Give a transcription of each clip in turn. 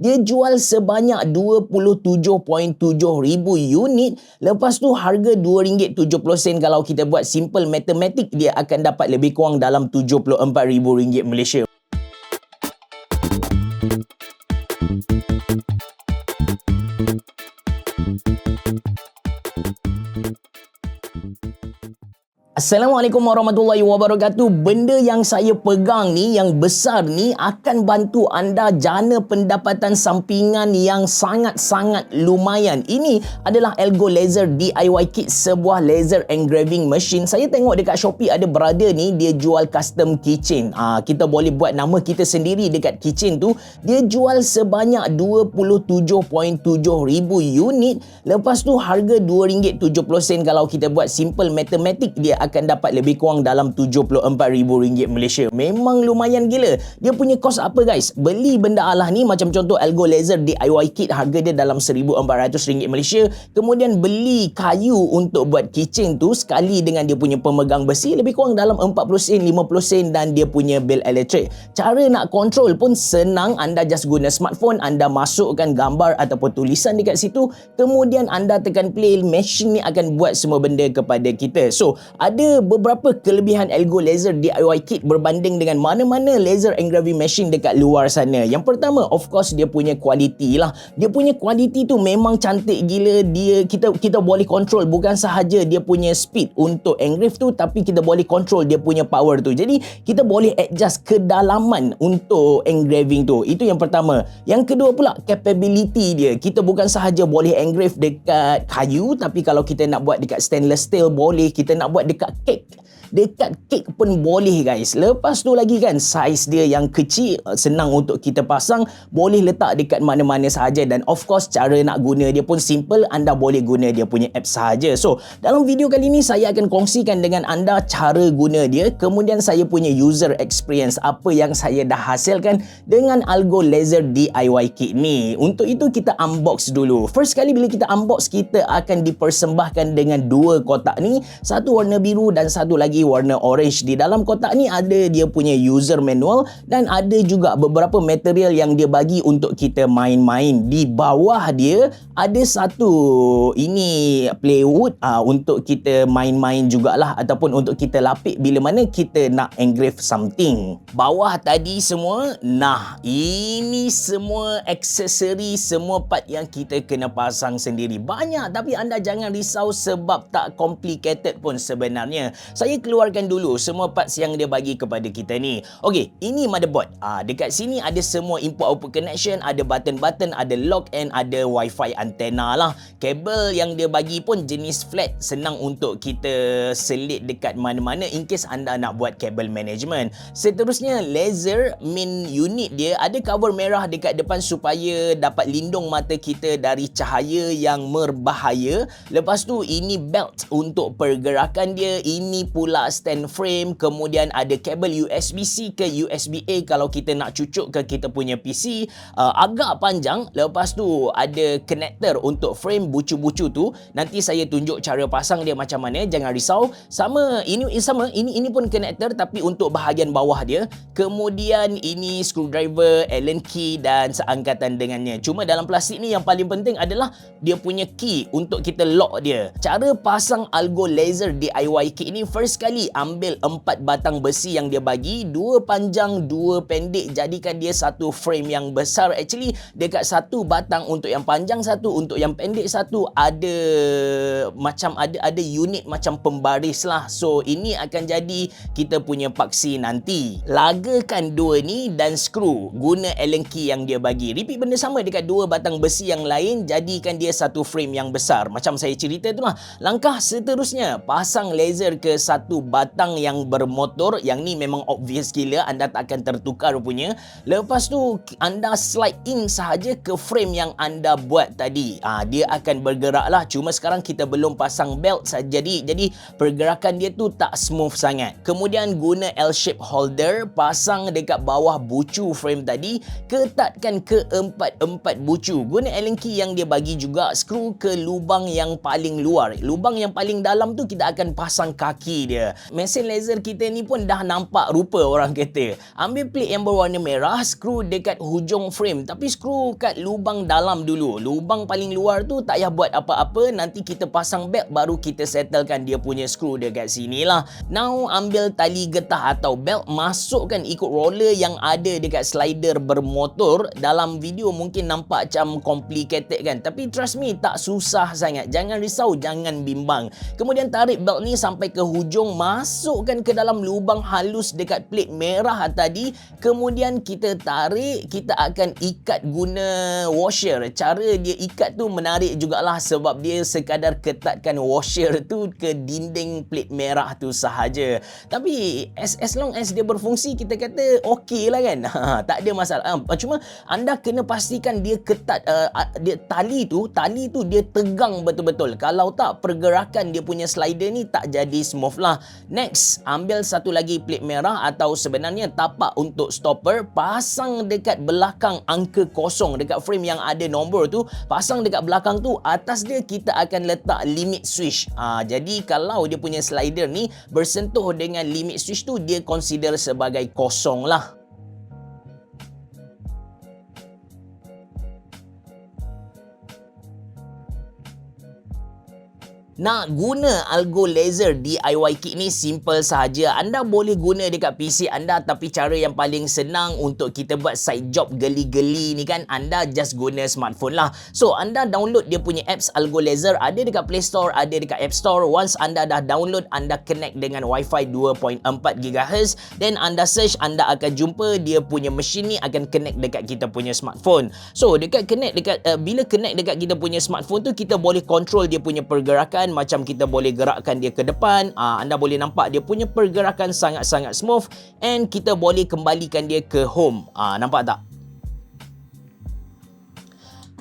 Dia jual sebanyak 27.7 ribu unit. Lepas tu harga RM2.70 kalau kita buat simple matematik, dia akan dapat lebih kurang dalam RM74,000 Malaysia. Assalamualaikum warahmatullahi wabarakatuh. Benda yang saya pegang ni, yang besar ni, akan bantu anda jana pendapatan sampingan yang sangat-sangat lumayan. Ini adalah Elgo Laser DIY Kit, sebuah laser engraving machine. Saya tengok dekat Shopee ada brother ni, dia jual custom keychain. Kita boleh buat nama kita sendiri dekat keychain tu. Dia jual sebanyak 27.7 ribu unit. Lepas tu harga RM2.70 kalau kita buat simple matematik, dia akan dapat lebih kurang dalam RM74,000 Malaysia. Memang lumayan gila. Dia punya kos apa guys? Beli benda Allah ni, macam contoh Elgo Laser DIY Kit, harga dia dalam RM1,400 Malaysia. Kemudian beli kayu untuk buat keychain tu sekali dengan dia punya pemegang besi, lebih kurang dalam 40 sen, 50 sen, dan dia punya bil elektrik. Cara nak kontrol pun senang. Anda just guna smartphone, anda masukkan gambar ataupun tulisan dekat situ, kemudian anda tekan play, machine ni akan buat semua benda kepada kita. So, ada beberapa kelebihan Elgo Laser DIY Kit berbanding dengan mana-mana laser engraving machine dekat luar sana. Yang pertama, of course, dia punya kualiti lah. Dia punya kualiti tu memang cantik gila. Kita boleh control bukan sahaja dia punya speed untuk engrave tu, tapi kita boleh control dia punya power tu. Jadi, kita boleh adjust kedalaman untuk engraving tu. Itu yang pertama. Yang kedua pula, capability dia. Kita bukan sahaja boleh engrave dekat kayu, tapi kalau kita nak buat dekat stainless steel boleh, kita nak buat dekat kek pun boleh guys. Lepas tu lagi kan, saiz dia yang kecil, senang untuk kita pasang, boleh letak dekat mana-mana sahaja, dan of course cara nak guna dia pun simple. Anda boleh guna dia punya app sahaja. So, dalam video kali ni saya akan kongsikan dengan anda cara guna dia, kemudian saya punya user experience, apa yang saya dah hasilkan dengan Elgo Laser DIY Kit ni. Untuk itu kita unbox dulu. First kali bila kita unbox, kita akan dipersembahkan dengan dua kotak ni, satu warna biru dan satu lagi warna orange. Di dalam kotak ni ada dia punya user manual dan ada juga beberapa material yang dia bagi untuk kita main-main. Di bawah dia ada satu ini plywood untuk kita main-main jugalah, ataupun untuk kita lapik bila mana kita nak engrave something. Bawah tadi semua, nah ini semua aksesori, semua part yang kita kena pasang sendiri. Banyak, tapi anda jangan risau sebab tak complicated pun sebenarnya. Saya keluarkan dulu semua parts yang dia bagi kepada kita ni. Okey, ini motherboard. Dekat sini ada semua input output connection, ada button-button, ada lock and ada wifi antena lah. Kabel yang dia bagi pun jenis flat, senang untuk kita selit dekat mana-mana in case anda nak buat kabel management. Seterusnya, laser main unit dia ada cover merah dekat depan supaya dapat lindung mata kita dari cahaya yang berbahaya. Lepas tu ini belt untuk pergerakan dia, ini pula stand frame, kemudian ada kabel USB-C ke USB-A kalau kita nak cucuk ke kita punya PC, agak panjang. Lepas tu ada connector untuk frame bucu-bucu tu. Nanti saya tunjuk cara pasang dia macam mana, jangan risau. Ini pun connector tapi untuk bahagian bawah dia. Kemudian ini screwdriver, Allen key dan seangkatan dengannya. Cuma dalam plastik ni yang paling penting adalah dia punya key untuk kita lock dia. Cara pasang Elgo Laser DIY Kit ni, first kali ambil 4 batang besi yang dia bagi, 2 panjang 2 pendek, jadikan dia satu frame yang besar. Actually dekat satu batang untuk yang panjang, satu untuk yang pendek, satu ada macam ada unit macam pembaris lah. So ini akan jadi kita punya paksi nanti. Lagakan dua ni dan skru guna Allen key yang dia bagi. Repeat benda sama dekat 2 batang besi yang lain, jadikan dia satu frame yang besar. Macam saya cerita tu lah. Langkah seterusnya, pasang laser ke satu batang yang bermotor. Yang ni memang obvious gila, anda tak akan tertukar punya. Lepas tu anda slide in sahaja ke frame yang anda buat tadi. Dia akan bergerak lah. Cuma sekarang kita belum pasang belt saja, jadi pergerakan dia tu tak smooth sangat. Kemudian guna L-shape holder, pasang dekat bawah bucu frame tadi, ketatkan ke 4 bucu. Guna Allen key yang dia bagi juga, skru ke lubang yang paling luar. Lubang yang paling dalam tu kita akan pasang kaki dia. sahaja. Mesin laser kita ni pun dah nampak rupa orang kata. Ambil plate yang berwarna merah, skru dekat hujung frame, tapi skru kat lubang dalam dulu. Lubang paling luar tu tak payah buat apa-apa, nanti kita pasang belt baru kita settlekan dia punya skru dekat sini lah. Now ambil tali getah atau belt, masukkan ikut roller yang ada dekat slider bermotor. Dalam video mungkin nampak macam complicated kan, tapi trust me, tak susah sangat. Jangan risau, jangan bimbang. Kemudian tarik belt ni sampai ke hujung, masukkan ke dalam lubang halus dekat plate merah tadi. Kemudian kita tarik, kita akan ikat guna washer. Cara dia ikat tu menarik jugalah, sebab dia sekadar ketatkan washer tu ke dinding plate merah tu sahaja. Tapi as long as dia berfungsi, kita kata okey lah kan. Tak ada masalah. Cuma anda kena pastikan dia ketat, dia tali tu dia tegang betul-betul. Kalau tak, pergerakan dia punya slider ni tak jadi smooth lah. Next, ambil satu lagi plate merah atau sebenarnya tapak untuk stopper, pasang dekat belakang angka kosong dekat frame yang ada nombor tu. Pasang dekat belakang tu, atas dia kita akan letak limit switch. Jadi kalau dia punya slider ni bersentuh dengan limit switch tu, dia consider sebagai kosong lah. Nak guna algo laser DIY kit ni simple sahaja. Anda boleh guna dekat PC anda, tapi cara yang paling senang untuk kita buat side job geli-geli ni kan, anda just guna smartphone lah. So anda download dia punya apps algo laser, ada dekat Play Store, ada dekat App Store. Once anda dah download, anda connect dengan Wi-Fi 2.4 GHz, then anda search, anda akan jumpa dia punya mesin ni akan connect dekat kita punya smartphone. So bila connect dekat kita punya smartphone tu, kita boleh control dia punya pergerakan. Macam kita boleh gerakkan dia ke depan, anda boleh nampak dia punya pergerakan sangat-sangat smooth, and kita boleh kembalikan dia ke home. Nampak tak?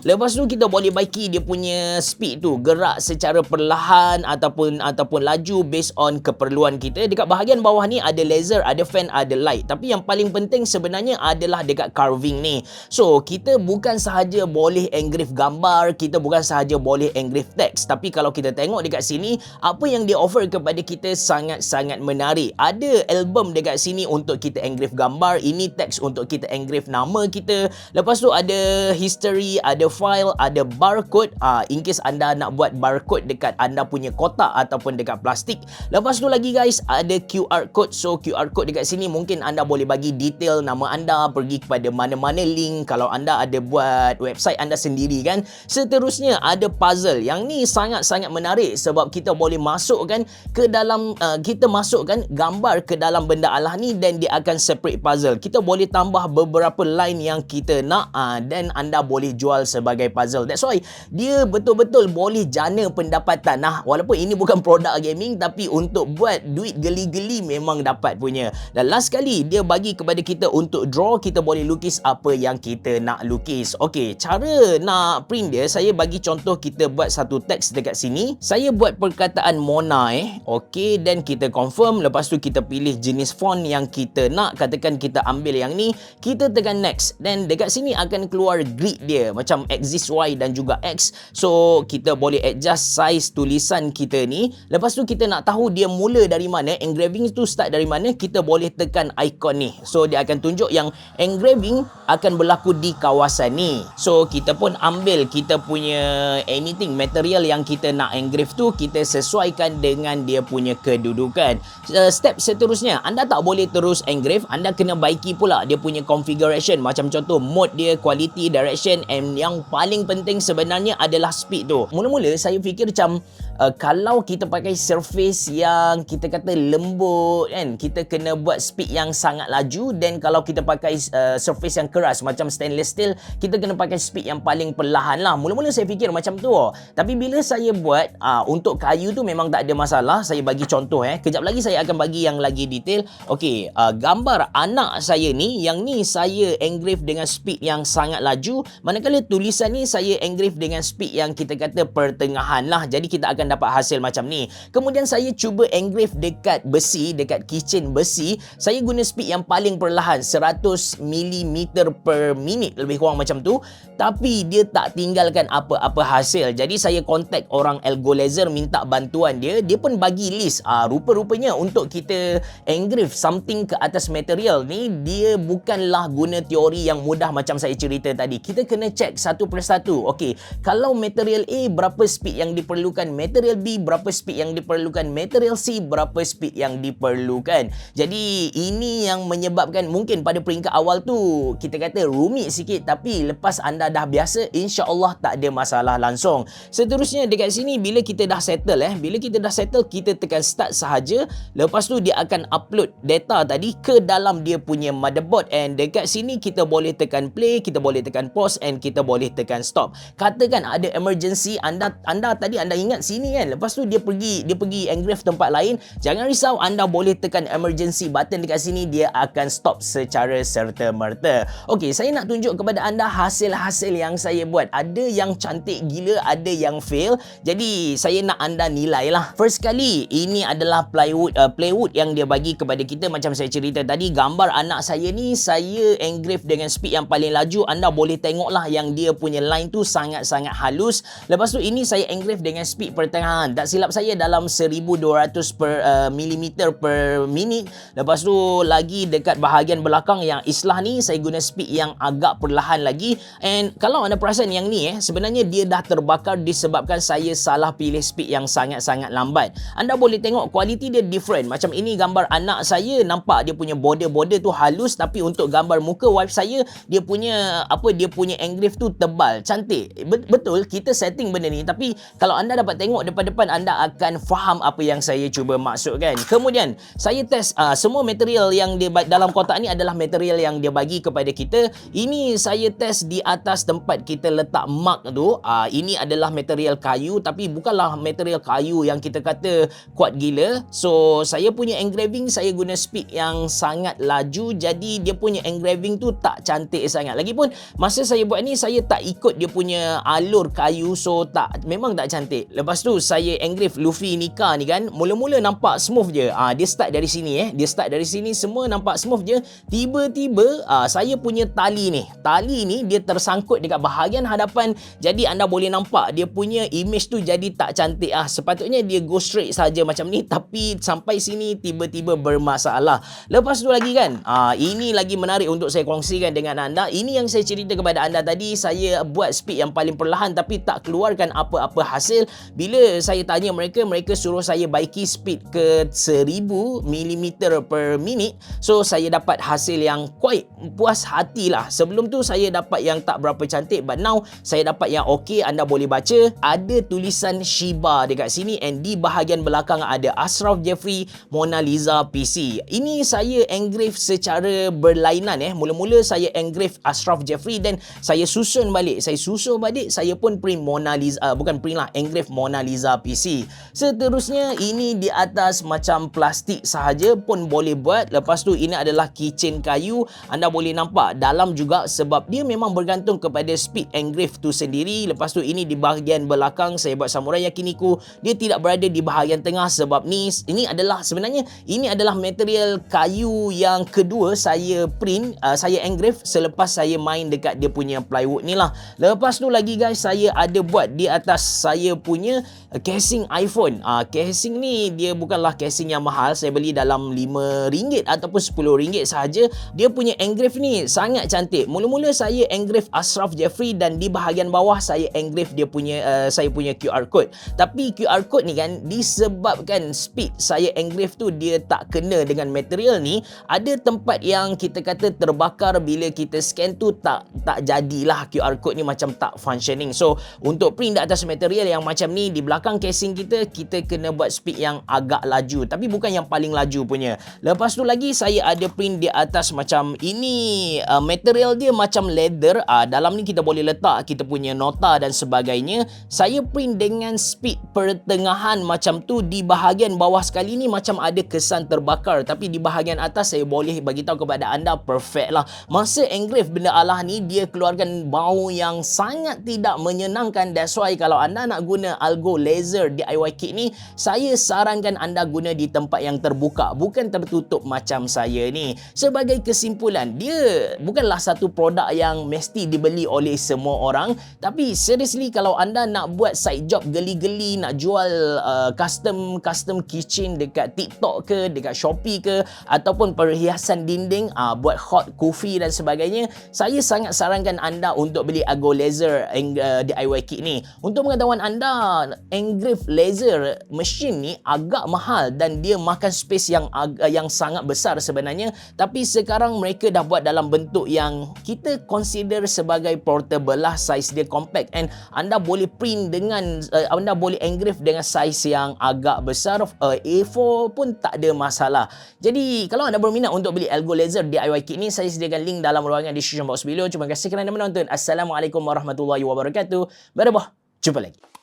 Lepas tu kita boleh baiki dia punya speed tu, gerak secara perlahan ataupun laju based on keperluan kita. Dekat bahagian bawah ni ada laser, ada fan, ada light. Tapi yang paling penting sebenarnya adalah dekat carving ni. So kita bukan sahaja boleh engrave gambar, kita bukan sahaja boleh engrave teks, tapi kalau kita tengok dekat sini, apa yang dia offer kepada kita sangat-sangat menarik. Ada album dekat sini untuk kita engrave gambar, ini teks untuk kita engrave nama kita. Lepas tu ada history, ada file, ada barcode, in case anda nak buat barcode dekat anda punya kotak ataupun dekat plastik. Lepas tu lagi guys, ada QR code. So QR code dekat sini mungkin anda boleh bagi detail nama anda, pergi kepada mana-mana link kalau anda ada buat website anda sendiri kan. Seterusnya ada puzzle. Yang ni sangat-sangat menarik sebab kita boleh masukkan ke dalam, kita masukkan gambar ke dalam benda Allah ni, dan dia akan separate puzzle. Kita boleh tambah beberapa line yang kita nak, dan anda boleh jual sebagai puzzle. That's why dia betul-betul boleh jana pendapatan. Walaupun ini bukan produk gaming, tapi untuk buat duit geli-geli memang dapat punya. Dan last kali dia bagi kepada kita untuk draw, kita boleh lukis apa yang kita nak lukis. Okey, cara nak print dia, saya bagi contoh, kita buat satu teks dekat sini. Saya buat perkataan Mona okey, dan kita confirm. Lepas tu kita pilih jenis font yang kita nak. Katakan kita ambil yang ni, kita tekan next, dan dekat sini akan keluar grid dia macam axis Y dan juga X. So kita boleh adjust size tulisan kita ni. Lepas tu kita nak tahu dia mula dari mana, engraving tu start dari mana, kita boleh tekan ikon ni. So dia akan tunjuk yang engraving akan berlaku di kawasan ni. So kita pun ambil kita punya anything material yang kita nak engrave tu, kita sesuaikan dengan dia punya kedudukan. Step seterusnya, anda tak boleh terus engrave, anda kena baiki pula dia punya configuration. Macam contoh mode dia, quality, direction, and yang paling penting sebenarnya adalah speed tu. Mula-mula saya fikir macam kalau kita pakai surface yang kita kata lembut kan, kita kena buat speed yang sangat laju. Dan kalau kita pakai surface yang keras macam stainless steel, kita kena pakai speed yang paling perlahan lah. Mula-mula saya fikir macam tu. Tapi bila saya buat untuk kayu tu memang tak ada masalah. Saya bagi contoh kejap lagi saya akan bagi yang lagi detail. Okey, gambar anak saya ni, yang ni saya engrave dengan speed yang sangat laju, manakala tulisan ni saya engrave dengan speed yang kita kata pertengahan lah. Jadi kita akan akan dapat hasil macam ni. Kemudian saya cuba engrave dekat besi, dekat keychain besi. Saya guna speed yang paling perlahan, 100 mm per minit, lebih kurang macam tu. Tapi dia tak tinggalkan apa-apa hasil. Jadi saya contact orang Elgo Laser minta bantuan dia. Dia pun bagi list. Rupa-rupanya untuk kita engrave something ke atas material ni, dia bukanlah guna teori yang mudah macam saya cerita tadi. Kita kena check satu persatu. Okey, kalau material A berapa speed yang diperlukan, material B berapa speed yang diperlukan, material C berapa speed yang diperlukan. Jadi ini yang menyebabkan mungkin pada peringkat awal tu kita kata rumit sikit, tapi lepas anda dah biasa, insya-Allah tak ada masalah langsung. Seterusnya dekat sini bila kita dah settle kita tekan start sahaja. Lepas tu dia akan upload data tadi ke dalam dia punya motherboard, and dekat sini kita boleh tekan play, kita boleh tekan pause, and kita boleh tekan stop. Katakan ada emergency, anda tadi anda ingat sini kan, lepas tu dia pergi engrave tempat lain, jangan risau, anda boleh tekan emergency button dekat sini, dia akan stop secara serta-merta. Okey, saya nak tunjuk kepada anda hasil-hasil yang saya buat. Ada yang cantik gila, ada yang fail. Jadi saya nak anda nilai lah. First kali, ini adalah plywood yang dia bagi kepada kita. Macam saya cerita tadi, gambar anak saya ni saya engrave dengan speed yang paling laju. Anda boleh tengok lah yang dia punya line tu sangat-sangat halus. Lepas tu ini saya engrave dengan speed pertengahan. Tak silap saya dalam 1200 mm per minit. Lepas tu lagi dekat bahagian belakang yang islah ni saya guna speed yang agak perlahan lagi. And kalau anda perasan yang ni sebenarnya dia dah terbakar disebabkan saya salah pilih speed yang sangat-sangat lambat. Anda boleh tengok kualiti dia different. Macam ini gambar anak saya, nampak dia punya border tu halus, tapi untuk gambar muka wife saya, dia punya engrave tu tebal, cantik. Betul kita setting benda ni, tapi kalau anda dapat tengok depan-depan, anda akan faham apa yang saya cuba maksudkan. Kemudian saya test semua material yang dia dalam kotak ni adalah material yang dia bagi kepada kita. Ini saya test di atas tempat kita letak mark tu. Ini adalah material kayu, tapi bukanlah material kayu yang kita kata kuat gila. So saya punya engraving saya guna speed yang sangat laju, jadi dia punya engraving tu tak cantik sangat. Lagipun masa saya buat ni saya tak ikut dia punya alur kayu, so memang tak cantik. Lepas tu saya engrave Luffy Nika ni kan, mula-mula nampak smooth je. Dia start dari sini semua nampak smooth je. Tiba-tiba saya punya tali ni dia tersangkut dekat bahagian hadapan, jadi anda boleh nampak dia punya image tu jadi tak cantik. Sepatutnya dia go straight saja macam ni, tapi sampai sini tiba-tiba bermasalah. Lepas tu lagi kan, ini lagi menarik untuk saya kongsikan dengan anda. Ini yang saya cerita kepada anda tadi, saya buat speed yang paling perlahan tapi tak keluarkan apa-apa hasil. Bila saya tanya mereka suruh saya baiki speed ke 1000 mm per minit. So saya dapat hasil yang quite puas hatilah. Sebelum tu saya dapat yang tak berapa cantik, but now saya dapat yang okey. Anda boleh baca ada tulisan Shiba dekat sini, and di bahagian belakang ada Ashraf Jeffrey Mona Lisa PC. Ini saya engrave secara berlainan. Mula-mula saya engrave Ashraf Jeffrey, dan saya susun balik, saya pun print Mona Lisa, engrave Mona Lisa PC. Seterusnya ini di atas macam plastik sahaja pun boleh buat. Lepas tu ini adalah keychain kayu. Anda boleh nampak dalam juga, sebab dia memang bergantung kepada speed engrave tu sendiri. Lepas tu ini di bahagian belakang saya buat Samurai Yakiniku. Dia tidak berada di bahagian tengah sebab ini adalah material kayu yang kedua saya print, saya engrave selepas saya main dekat dia punya plywood ni lah. Lepas tu lagi guys, saya ada buat di atas saya punya casing iPhone. Casing ni dia bukanlah casing yang mahal, saya beli dalam RM5 ataupun RM10 sahaja. Dia punya engrave ni sangat cantik. Mula-mula saya engrave Ashraf Jeffrey, dan di bahagian bawah saya engrave dia punya saya punya QR code. Tapi QR code ni kan, disebabkan speed saya engrave tu dia tak kena dengan material ni, ada tempat yang kita kata terbakar. Bila kita scan tu tak jadilah QR code ni, macam tak functioning. So untuk print di atas material yang macam ni di belakang casing kita kena buat speed yang agak laju, tapi bukan yang paling laju punya. Lepas tu lagi saya ada print di atas macam ini, material dia macam leather. Dalam ni kita boleh letak kita punya nota dan sebagainya. Saya print dengan speed pertengahan macam tu. Di bahagian bawah sekali ni macam ada kesan terbakar, tapi di bahagian atas saya boleh bagi tahu kepada anda perfect lah. Masa engrave benda Allah ni dia keluarkan bau yang sangat tidak menyenangkan. That's why kalau anda nak guna Elgo Ergo Laser DIY Kit ni, saya sarankan anda guna di tempat yang terbuka, bukan tertutup macam saya ni. Sebagai kesimpulan, dia bukanlah satu produk yang mesti dibeli oleh semua orang, tapi seriously kalau anda nak buat side job geli-geli, nak jual custom kitchen dekat TikTok ke, dekat Shopee ke, ataupun perhiasan dinding, buat hot coffee dan sebagainya, saya sangat sarankan anda untuk beli Ergo Laser DIY Kit ni. Untuk pengetahuan anda, engrave laser machine ni agak mahal dan dia makan space yang sangat besar sebenarnya, tapi sekarang mereka dah buat dalam bentuk yang kita consider sebagai portable lah. Saiz dia compact and anda boleh print dengan anda boleh engrave dengan saiz yang agak besar. A4 pun tak ada masalah. Jadi kalau anda berminat untuk beli Ergo Laser DIY Kit ni, saya sediakan link dalam ruangan description box below. Terima kasih kerana menonton. Assalamualaikum warahmatullahi wabarakatuh. Jumpa lagi.